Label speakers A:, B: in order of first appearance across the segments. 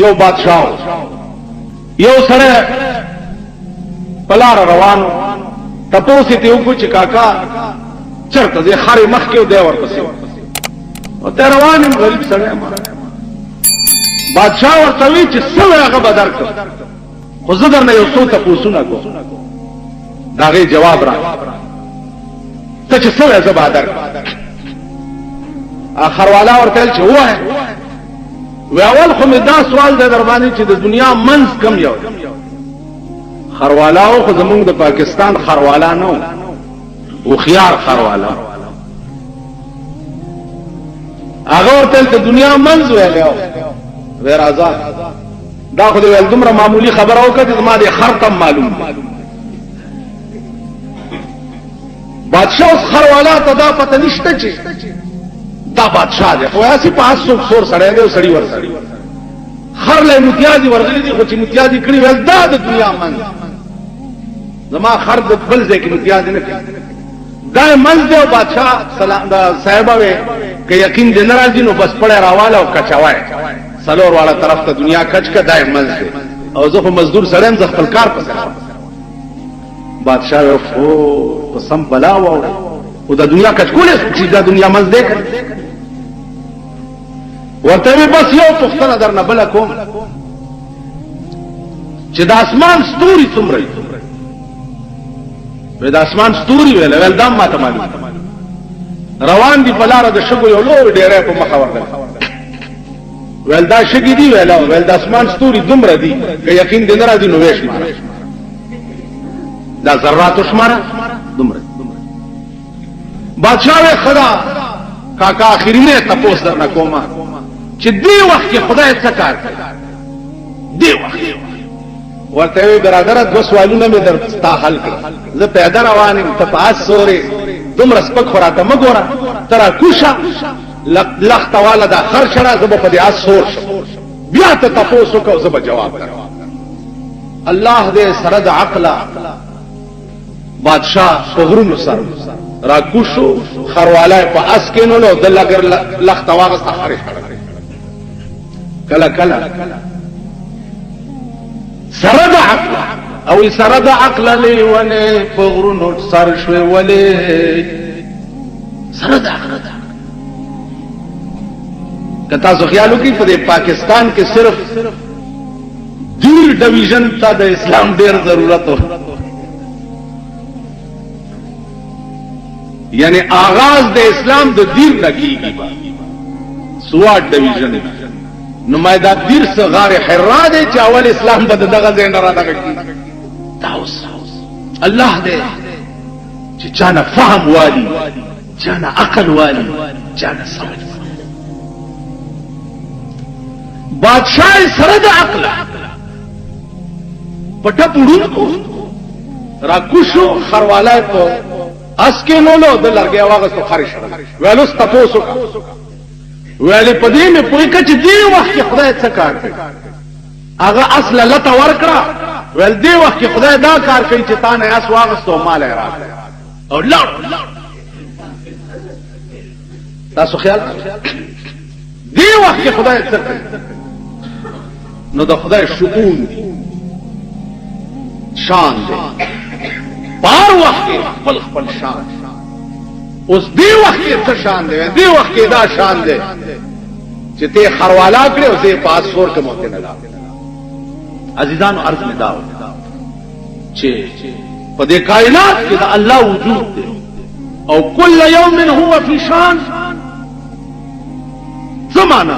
A: یو بادشاہ یو سره پلار روانو تپوسی ته وکړو چې کاکا چرته دې خاري مخ کې دی ورپسې او ته روانم غریب سره بادشاہ ورته وی چې څو هغه بدر کړ خو زه درنه یو څو تپوسونه کو داغه جواب را ته چې څو زه بدر اخر والا ورته چې وای و اول خو می دا سوال د دربانې چې د دنیا منځ کم یو خروالا او خو زمونږ د پاکستان خروالا نو او خيار خروالا هغه ورته د دنیا منځ ویلو ور آزاد دا خو د ول دومره معمولی خبره وکړه چې ما دې خرطم معلوم بادشاہ خروالا ته دا پته نشته چې دا بادشاہ دی خو اسی 500 سور سړی دی سړی ور سړی خر له متیازي ورغلي دي خو چې متیازي کړی ول دا د دنیا من زما خر د بل ځای کې متیازي نه کړی دا من دی او بادشاہ سلام دا صاحب وي که یقین دې ناراضي نو بس پړې راواله او کچاوای سلور والا طرف ته دنیا کچ کا دای من دی او زه په مزدور سره ز خپل کار پسې بادشاہ او قسم بلا او د دنیا کچ کوله چې دا دنیا من دی ورته بس یو پختنه درنه بل کوم چې د اسمان ستوري څومره وي د اسمان ستوري ویل دام ما ته معلوم روان دي بلاره د شګو یو لور ډیره په مخه ورغله ول دا شګي دی ویل د اسمان ستوري دومره دي که یقین دې نه راځي نو وېش مار دا ذرات شماره دومره بادشاہ خدا کاکا اخرینه تپوس درنه کومه چې دی وخت کې خدای څه کار کوي دی وخت ورته برادر د سوالونه مې درته حل کړ زه پیدا روانم ته پاس سوري دومره سپک خوراته مګوره ترا کوشا لخت والا دا خرشړه زب په دې اسور بیا ته تاسو کو زب جواب درو الله دې سره د عقل بادشاہ صغرون سر را کوشو خرواله په اس کې نو د لګر لخت واغس خرش کلا کلا سرد عقل او سرد عقل لی ولی فغرونو سر شوی ولی سرد عقل کتا سو خیالو کی پا پاکستان کے صرف دیر ڈویژن تا دا اسلام دیر ضرورت ہو یعنی آغاز دا اسلام دا دیر نکی گی با سوات ڈویژن نمائدہ دیر سے غار حرا دے چاول اسلام بد دغه زین را دغه کی تاوس الله دے چې چانا فهم والی چانا عقل والی چانا سمجھ بادشاہ سرد عقل پټه پړون کو را کوشو خروالای په اس کې نولو د لرګي واغ تو خارج ویلو تاسو ویلی پدې مې پوي کچ دی وخت خدای څه کار کوي هغه اصل لته ورکړه ول دی وخت خدای دا کار کوي چې تا نه اس واغستو مال راځي او لړ تاسو خیال دی وخت خدای څه کوي نو د خدای شؤون شان دی بار وخت خپل شان اوس دی وخت څه شان دی دی وخت دا شان دی چې ته خروالا کړې او زه پاسور کې مونږ نه لا عزیزانو عرض نه داو چې په دې کائنات کې دا الله وجود دی او کل یوم هو فی شان زمانہ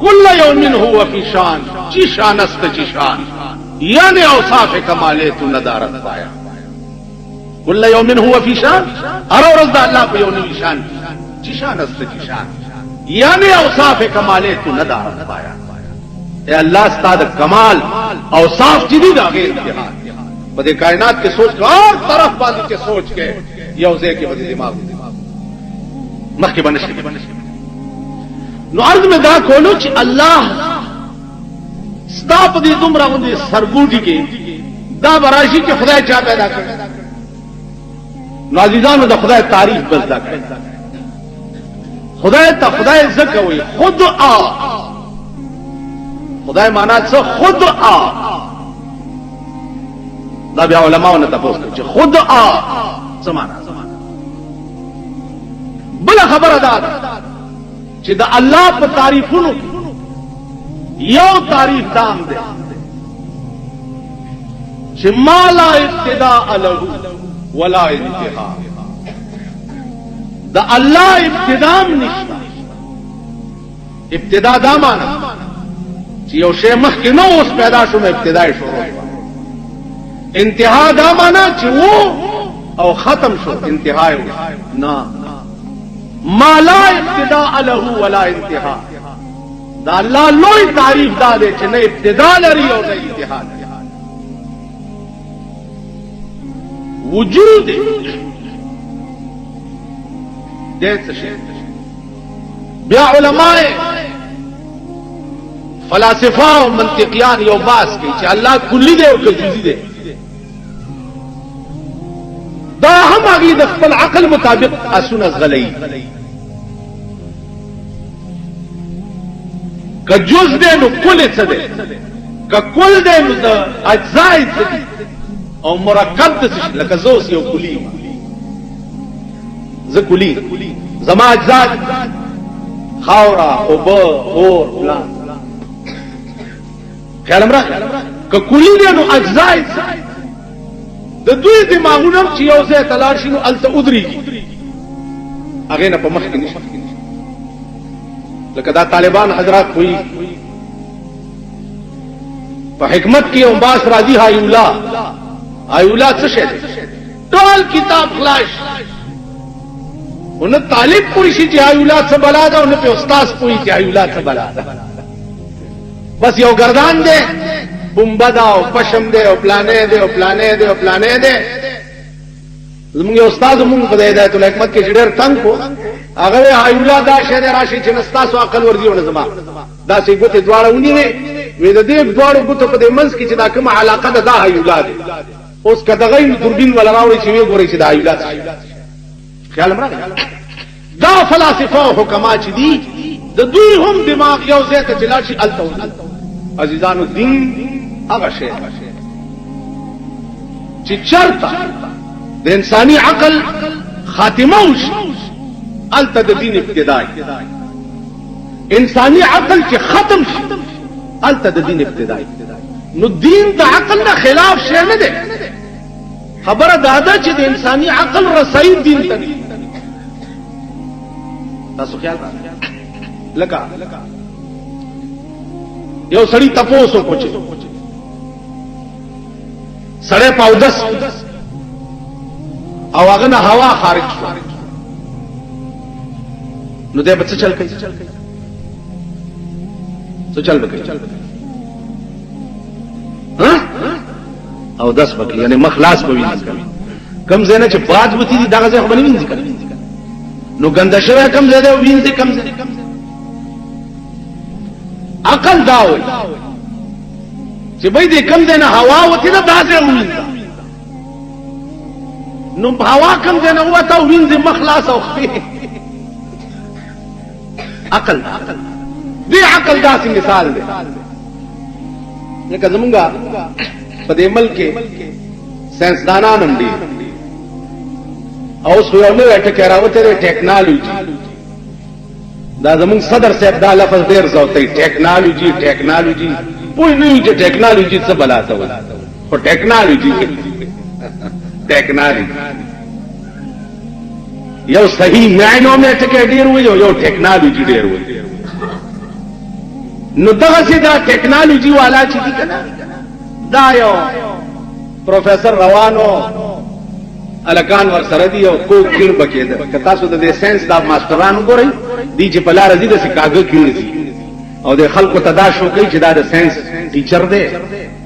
A: کل یوم هو فی شان چی شان است چی شان یعنی اوصاف کمالات ندارت پایا کل یوم هو فی شان ارو رضا الله په یو نوی شان چی شان است چی شان یعنی اوصاف کمالات ندارت پایا اے اللہ استاد کمال اوصاف جدی دا غیر انتہا بدے کائنات کے سوچ کا اور طرف باندې کے سوچ کے یوزے کے بدے دماغ مخ کے بنش نو عرض میں دا کولو چې الله ستا په دې دومره باندې سرګوټي کې دا براشي چې خدای چا پیدا کړ نو عزیزانو د خدای تعریف بزدا کړ خدای ته خدای زکه وي خود خدای معنا څه خدعا دا بیا علماء نه تاسو چې خدعا څه معنا بل خبره ده چې د الله په تعریفونو یو تعریف دام ده چې ما لا ابتداء له ولا انتهاء د الله ابتداء نشته ابتداء دا معنا چې یو شی مخکې نو اوس پیدا شو نو ابتداء شروع انتها دا معنا چې وو او ختم شو انتها نه ما لا ابتداء له ولا انتها دا الله لوی تعریف دا دی چې نه ابتداء لري او نه انتها لري وجود دې څه شي بیا علماء فلاسفه او منطقيان یو باس کوي چې الله کلی دی او جزئی دی دا هم هغه د خپل عقل مطابق اسونه غلي که جز دی نو کل څه دی که کل دی نو د اجزاء څه دي او مرکب څه لکه زوس یو کلی ز کلی زما اجزاء خاورا او بو اور پلان خیال امرا که کلی دی نو اجزاء د دوی دماغونه چې یو ځای تلار شي نو الته ادريږي هغه نه په مخ کې نشي لکه دا طالبان حضرات کوئی په حکمت کې او باس راضي هایولا څه شي ټول کتاب خلاص ونه طالب پوری شي چې هایولا څه بلا ده او نه په استاد پوری چې هایولا څه بلا ده بس یو گردان ده بمبدا او پشم ده او پلانې ده او پلانې ده او پلانې ده زموږ استاد موږ په هدایت الحکمت کې ډېر تنگ کو هغه هایولا دا شه راشي چې نستاسو عقل ورځي ونه زما دا سي ګوتې دواړه ونیوي وې د دې دواړو ګوتو په دې منځ کې چې دا کومه علاقه ده دا هایولا ده اوس کداغې دوربین ولا راوړي چې وی ګوري چې دا هایولا خیال مرغه دا فلسفه او حکما چې دي د دوی هم دماغ یو ځای ته چلا شي التو عزیزانو دین هغه شی چې چرته د انساني عقل خاتمه وشي الته د دین ابتداء انساني عقل چې ختم شي الته د دین ابتداء نو دین د عقل نه خلاف شی نه دی خبره دا ده چې د انساني عقل رسای دین ته تاسو خیال لکه یو سړی تپوسو کوچي سړی پاودس او هغه نه هوا خارج شو نو دې بچ چل کوي څه چل کوي ها او داس بکلی یعنی مخلاص به وینځي کم زنه چې باج وتی دي دغه ځای خو باندې وینځي نو ګنده شوی کم زده او وینځي کم زده عقل داوي چې به دې کم زنه هوا وتی نه داسې وینځي نو هوا کم زنه وته وینځي مخلاص او خفي عقل دې عقل داسې مثال دی لکه زمونږه په دې ملک کې ساينسدانان هم دي او څو یو نو ټکی راوته د ټیکنالوژي دا زمونږ صدر صاحب دا لفظ ډیر زوتای ټیکنالوژي پوه نه یو چې ټیکنالوژي څه بلاته و خو ټیکنالوژي یو صحیح معنی مې ټکی ډیر و یو ټیکنالوژي ډیر و نو دغه سي دا ټیکنالوژي والا چې دي کنه دا یو پروفیسور روانو الکان ور سره دی او کو کین بکیده که تاسو د ساينس دا ماسترانو ګورئ دی چې په لار دي د سکاګو کینځي او د خلکو تدا شو کوي چې دا د ساينس ټیچر دی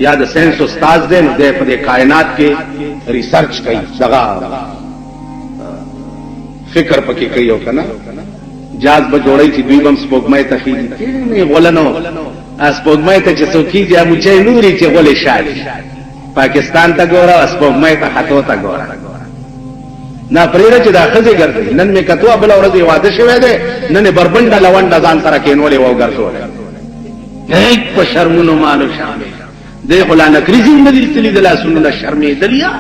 A: یا د ساينس استاد دی نو د کائنات کې ریسرچ کوي دغه فکر پکې کوي او کنه جاز به جوړی چې دوی بم سپوږمۍ ته خېږي نه غولنو سپوږمۍ ته چې څوکي یا مچې نوري چې غولې شاله پاکستان ته ګوره سپوږمۍ ته خطو ته ګوره نه پرېره چې دا خزي ګرځي نن مې کتو بل ورځ واده شوه ده نن بربنده لونده ځان سره کینولې و ګرځول ایک په شرمونو مالو شامل دی غلا نکریزی ندی تلی دلا سنونه شرمې دلیا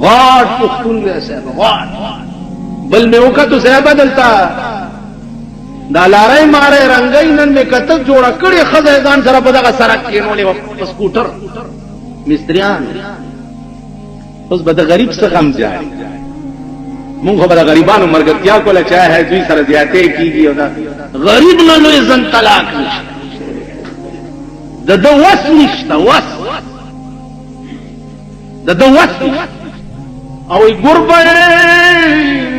A: غاټ پختون دی صاحب غاټ بل مې وکړو صاحب دلتا دا لارای ماره رنگای نن مې کته جوړه کړې خزه ځان سره په دغه سرک کې نولې په سکوټر مستریان اوس به د غریب څخه غم جاري مونږ به د غریبانو مرګتیا کوله چا ہے دوی سره زیاتې کیږي او دا غریب نه لوی ځن طلاق نشته د وس نشته وس د وس او ګربه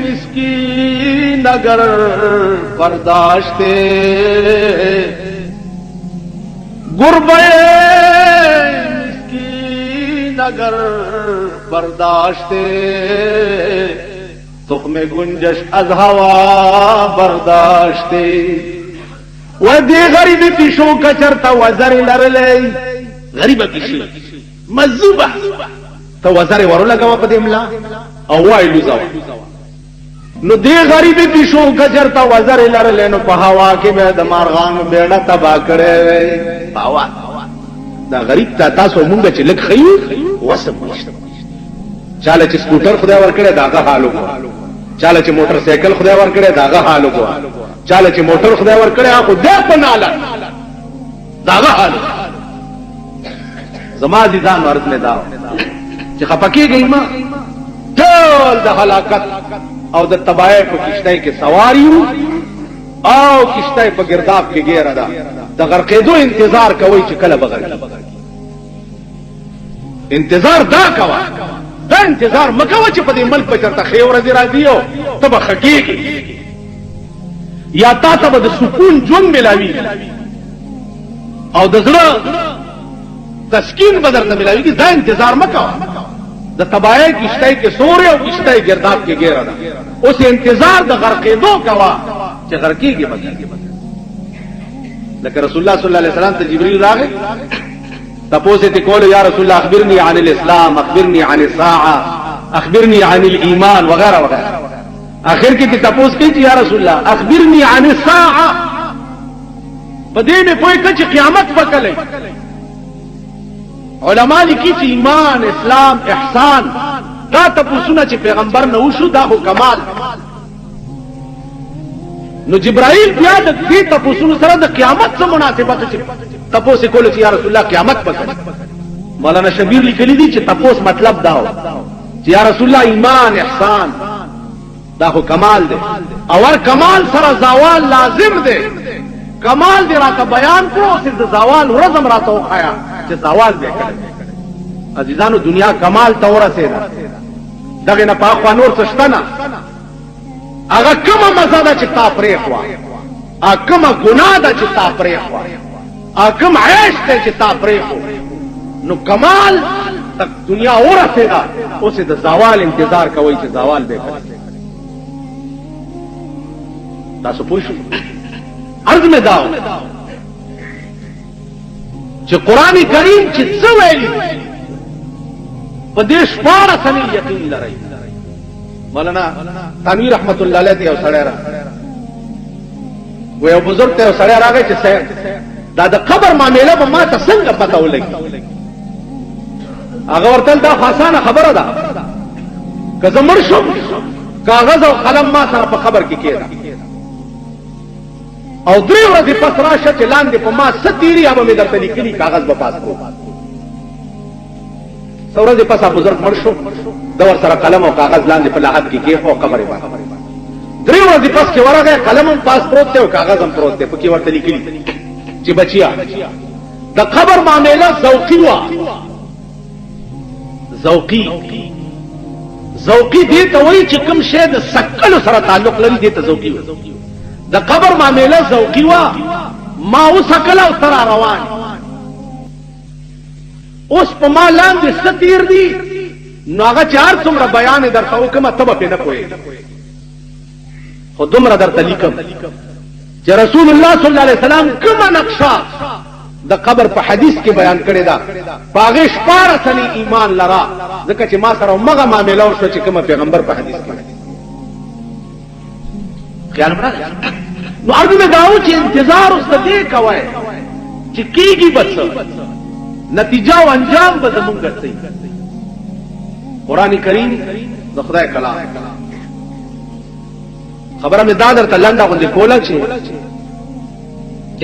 A: مسکین اگر برداشت گربے مسکین اگر برداشت تخم گنجش از ہوا برداشت و دی غریب پیشو کچرتا وزر لرلے غریب پیشو مزوبہ تو وزر ورو لگا پا دیملا او وائلو زوا نو دی غریبی پیشو کچرتا وزر لرلے نو پا ہوا کی بے دا مارغانو بیڑا تبا کرے وے پاوا دا غریب تا تاسو مونگا چی لگ خیو وسم مشتم چالا چی سکوٹر خدا ورکڑے داغا حالو کو چالا چی موٹر سیکل خدا ورکڑے داغا حالو کو چالا چی موٹر خدا ورکڑے آخو دے پنالا داغا حالو زما دیدان ورد میں داو چی خپکی گئی ما ټول د هلاکت او د تباہی په کشتۍ کې سواریو او کشتۍ په گرداب کې ګیره ده د غرقېدو انتظار کوي چې کله بغرقي انتظار دا کوه دا انتظار مکوه چې په دې ملک په چرته ښې ورځې راځي او ته به خکېږي یا تا ته به د سکون ژوند ملاوي او د زړه تسکین به درته ملاوي دا انتظار مکوه د تباہی کشتۍ کې سورې او کشتۍ گرداب کې ګیره ده اوس انتظار د غرقېدو کوه چې غرقېږي لکه رسول الله صلی الله علیه وسلم ته جبرئیل راغی تپوس یې کول یا رسول الله اخبرني عن الاسلام اخبرني عن الساعه اخبرني عن الايمان وغيرها وغيرها اخر کې تپوس کوي چې یا رسول الله اخبرني عن الساعه په دې مې پوهه کړه چې قیامت وکړي علماء لیکي چې ایمان اسلام احسان دا تپوسونه چې پیغمبر نه وشو دا هو کمال نو جبرائیل بیا د دې تپوسونو سره د قیامت سره مناسبت چې تپوس کول چې یا رسول الله قیامت وکړي مولانا شبیر لیکلي دي چې تپوس مطلب دا و چې یا رسول الله ایمان احسان دا هو کمال دی اور کمال سره زوال لازم دی کمال دی راته بیان کړو چې د زوال ورځم راته وخایا چې زوال دی عزیزانو دنیا کمال ته ورسېده دغه نه پاخوا نور څه شته نه هغه کومه مزه ده چې تا پرېښوه هغه کومه ګناه ده چې تا پرېښوه هغه کوم عیش دی چې تا پرېښو نو کمال تک دنیا ورسېده اوس د زوال انتظار کوئ چې زوال به کوي تاسو پوه شئ عرض مې داو چې قرآن کریم چې څه ویلي په دې شپاړه سنې یقین لرئ مولانا تنویر رحمت الله علیه یو سړی و یو بزرګ ته یو سړی راغی چې صاحب دا د قبر معاملې به ما ته څنګه پته ولګي هغه ورته دا خاصانه خبره ده که زه مړ شم کاغذ او قلم ما سره په قبر کې کېده او 3 ورځې پس راشه چې لاندې په ما څه تیري هغه مې درته لیکلي کاغذ به پاس کړو څو ورځې پس بزرګ مړ شو د ور سره قلم او کاغذ لاندې په لحد کې کېښو قبر یې باندې 3 ورځې پس کې ورغی قلم هم پاس پروت دی او کاغذ هم پروت دی پکې ورته لیکلي چې بچیا د قبر معامله ذوقي وه ذوقي دې ته وایي چې کوم شی د سکلو سره تعلق لري دې ته ذوقي وایي د قبر معامله ذوقي وه ما وسکل او تر روان اوس په ما لاندې څه تیر دي نو هغه چې هر څومره بیان درته وکړم ته به پرې نه پوهېږې خو دومره درته لیکم چې رسول الله صلی الله علیه وسلم کومه نقشه د قبر په حدیث کې بیان کړې ده په هغې 14 سنې ایمان لره ځکه چې ما سره همغه معامله وشوه چې کومه پیغمبر په حدیث کې خیال مړه نو عرض مې دا و چې انتظار اوس د دې کوئ चिकीगी बस नतीजा व अंजाम बदमुंग सही कुरान करीम द खुदा कलाम खबर में दादर तलंडा को कोला छे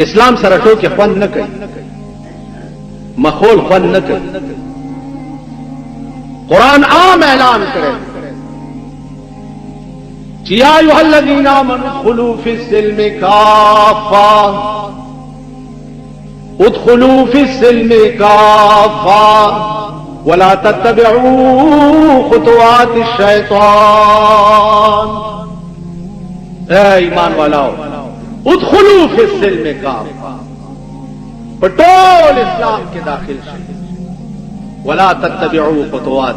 A: इस्लाम सरटो के फन न कई मखोल फन न कई कुरान आम ऐलान करे या अय्युहल्लज़ीना आमनू फिस्सिल्मि काफ़ा उदखुलू फिस्सिल्मि काफ़ा वला तत्तबिऊ खुतुवातिश शैतान। ऐ ईमान वालाओ उदखुलू फिस्सिल्मि काफ़ा पटोल इस्लाम के दाखिल से वला तत्तबिऊ खुतुवात